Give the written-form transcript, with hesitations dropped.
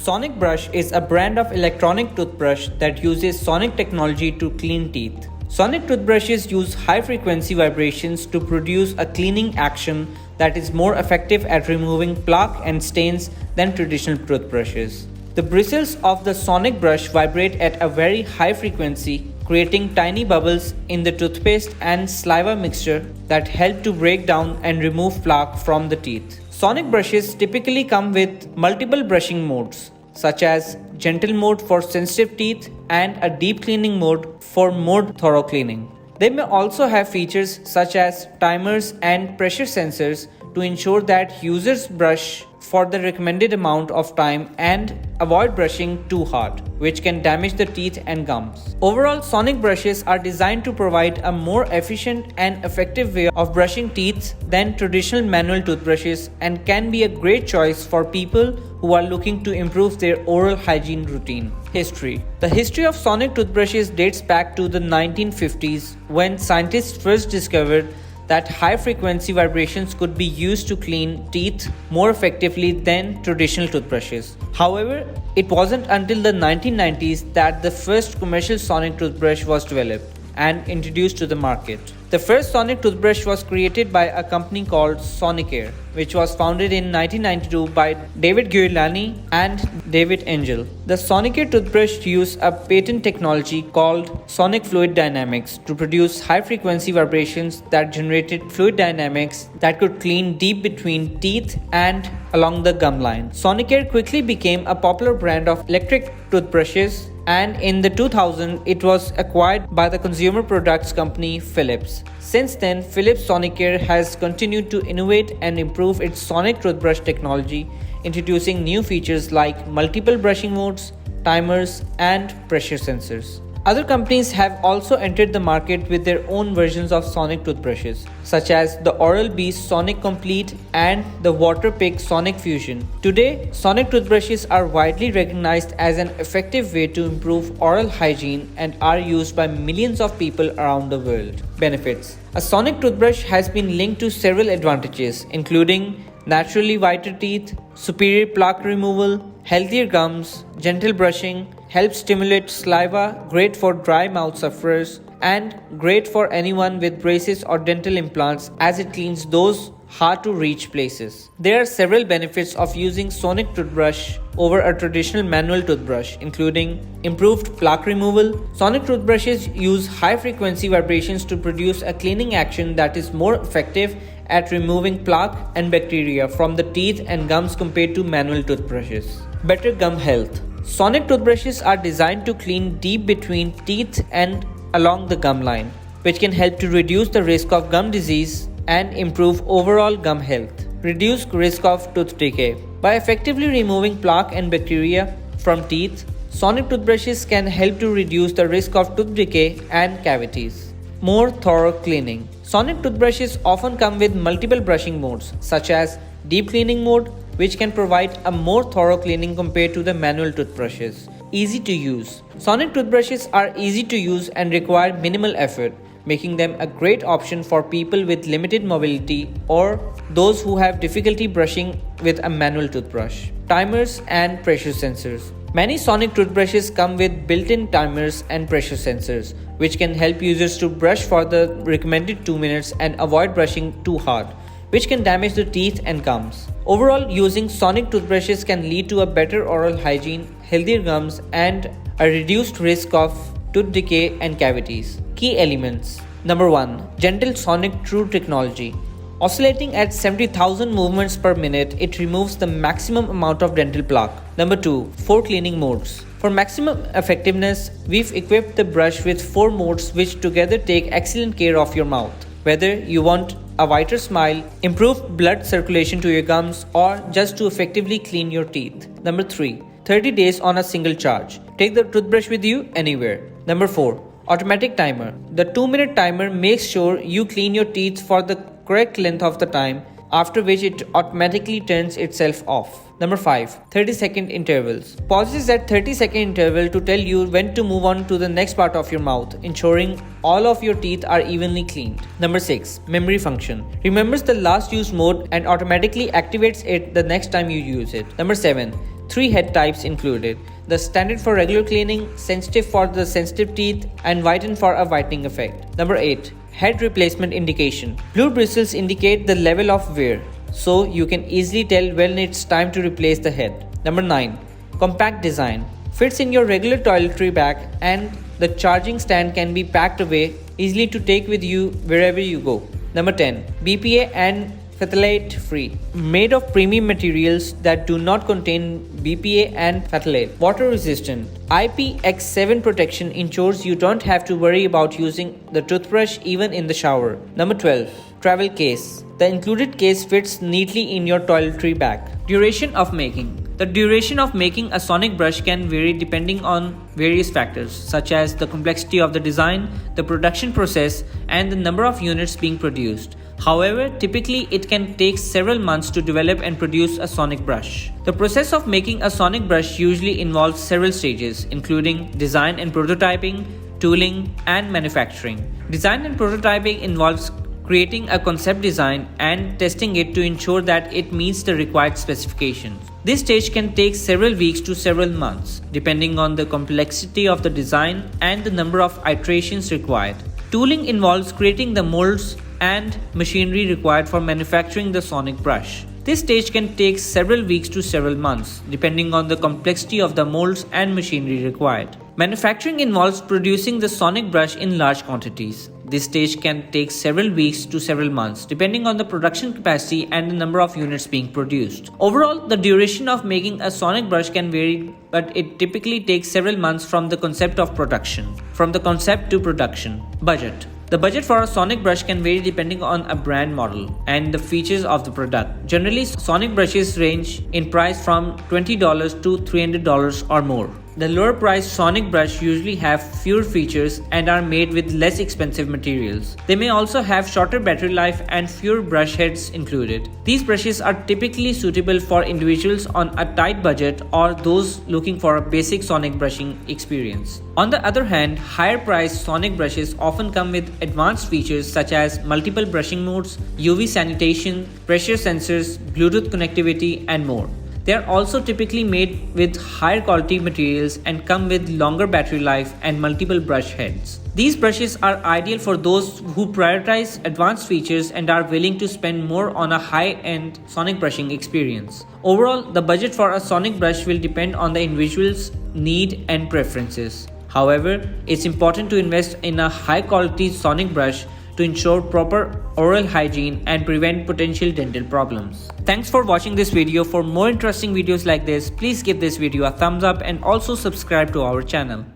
SonicBrush is a brand of electronic toothbrush that uses sonic technology to clean teeth. Sonic toothbrushes use high-frequency vibrations to produce a cleaning action that is more effective at removing plaque and stains than traditional toothbrushes. The bristles of the SonicBrush vibrate at a very high frequency, creating tiny bubbles in the toothpaste and saliva mixture that help to break down and remove plaque from the teeth. Sonic brushes typically come with multiple brushing modes, such as gentle mode for sensitive teeth and a deep cleaning mode for more thorough cleaning. They may also have features such as timers and pressure sensors to ensure that users brush for the recommended amount of time and avoid brushing too hard, which can damage the teeth and gums. Overall, Sonic brushes are designed to provide a more efficient and effective way of brushing teeth than traditional manual toothbrushes and can be a great choice for people who are looking to improve their oral hygiene routine. History. The history of Sonic toothbrushes dates back to the 1950s when scientists first discovered that high-frequency vibrations could be used to clean teeth more effectively than traditional toothbrushes. However, it wasn't until the 1990s that the first commercial sonic toothbrush was developed and introduced to the market. The first sonic toothbrush was created by a company called Sonicare, which was founded in 1992 by David Guilani and David Angel. The Sonicare toothbrush used a patent technology called sonic fluid dynamics to produce high-frequency vibrations that generated fluid dynamics that could clean deep between teeth and along the gum line. Sonicare quickly became a popular brand of electric toothbrushes, and in the 2000s it was acquired by the consumer products company Philips. Since then, Philips Sonicare has continued to innovate and improve its sonic toothbrush technology, introducing new features like multiple brushing modes, timers, and pressure sensors. Other companies have also entered the market with their own versions of sonic toothbrushes, such as the Oral-B Sonic Complete and the Waterpik Sonic Fusion. Today, sonic toothbrushes are widely recognized as an effective way to improve oral hygiene and are used by millions of people around the world. Benefits. A sonic toothbrush has been linked to several advantages, including naturally whiter teeth, superior plaque removal, healthier gums, gentle brushing, helps stimulate saliva, great for dry mouth sufferers, and great for anyone with braces or dental implants as it cleans those hard to reach places. There are several benefits of using sonic toothbrush over a traditional manual toothbrush, including improved plaque removal. Sonic toothbrushes use high frequency vibrations to produce a cleaning action that is more effective at removing plaque and bacteria from the teeth and gums compared to manual toothbrushes. Better gum health. Sonic toothbrushes are designed to clean deep between teeth and along the gum line, which can help to reduce the risk of gum disease and improve overall gum health. Reduce risk of tooth decay. By effectively removing plaque and bacteria from teeth, sonic toothbrushes can help to reduce the risk of tooth decay and cavities. More thorough cleaning. Sonic toothbrushes often come with multiple brushing modes, such as deep cleaning mode, which can provide a more thorough cleaning compared to the manual toothbrushes. Easy to use. Sonic toothbrushes are easy to use and require minimal effort, making them a great option for people with limited mobility or those who have difficulty brushing with a manual toothbrush. Timers and pressure sensors. Many sonic toothbrushes come with built-in timers and pressure sensors, which can help users to brush for the recommended 2 minutes and avoid brushing too hard, which can damage the teeth and gums. Overall, using sonic toothbrushes can lead to a better oral hygiene, healthier gums, and a reduced risk of tooth decay and cavities. Key elements. Number 1. Gentle Sonic True Technology. Oscillating at 70,000 movements per minute, it removes the maximum amount of dental plaque. Number 2. 4 cleaning modes. For maximum effectiveness, we've equipped the brush with 4 modes which together take excellent care of your mouth. Whether you want a whiter smile, improve blood circulation to your gums, or just to effectively clean your teeth. Number 3. 30 days on a single charge. Take the toothbrush with you anywhere. Number 4. Automatic timer. The 2-minute timer makes sure you clean your teeth for the correct length of the time, after which it automatically turns itself off. Number 5. 30-second intervals. Pauses at 30-second interval to tell you when to move on to the next part of your mouth, ensuring all of your teeth are evenly cleaned. Number 6. Memory function. Remembers the last used mode and automatically activates it the next time you use it. Number 7. 3 head types included: the standard for regular cleaning, sensitive for the sensitive teeth, and whiten for a whitening effect. Number 8. Head replacement indication. Blue bristles indicate the level of wear, so you can easily tell when it's time to replace the head. Number 9. Compact design. Fits in your regular toiletry bag, and the charging stand can be packed away easily to take with you wherever you go. Number 10. BPA and phthalate free. Made of premium materials that do not contain BPA and phthalate. Water resistant. IPX7 protection ensures you don't have to worry about using the toothbrush even in the shower. Number 12. Travel case. The included case fits neatly in your toiletry bag. Duration of making. The duration of making a sonic brush can vary depending on various factors such as the complexity of the design, the production process, and the number of units being produced. However, typically it can take several months to develop and produce a sonic brush. The process of making a sonic brush usually involves several stages, including design and prototyping, tooling, and manufacturing. Design and prototyping involves creating a concept design and testing it to ensure that it meets the required specifications. This stage can take several weeks to several months, depending on the complexity of the design and the number of iterations required. Tooling involves creating the molds and machinery required for manufacturing the sonic brush. This stage can take several weeks to several months, depending on the complexity of the molds and machinery required. Manufacturing involves producing the sonic brush in large quantities. This stage can take several weeks to several months, depending on the production capacity and the number of units being produced. Overall, the duration of making a sonic brush can vary, but it typically takes several months from the concept of production. From the concept to production. Budget. The budget for a sonic brush can vary depending on a brand model and the features of the product. Generally, sonic brushes range in price from $20 to $300 or more. The lower priced sonic brush usually have fewer features and are made with less expensive materials. They may also have shorter battery life and fewer brush heads included. These brushes are typically suitable for individuals on a tight budget or those looking for a basic sonic brushing experience. On the other hand, higher priced sonic brushes often come with advanced features such as multiple brushing modes, UV sanitation, pressure sensors, Bluetooth connectivity, and more. They are also typically made with higher quality materials and come with longer battery life and multiple brush heads. These brushes are ideal for those who prioritize advanced features and are willing to spend more on a high-end sonic brushing experience. Overall, the budget for a sonic brush will depend on the individual's need and preferences. However, it's important to invest in a high-quality sonic brush to ensure proper oral hygiene and prevent potential dental problems. Thanks for watching this video. For more interesting videos like this, please give this video a thumbs up and also subscribe to our channel.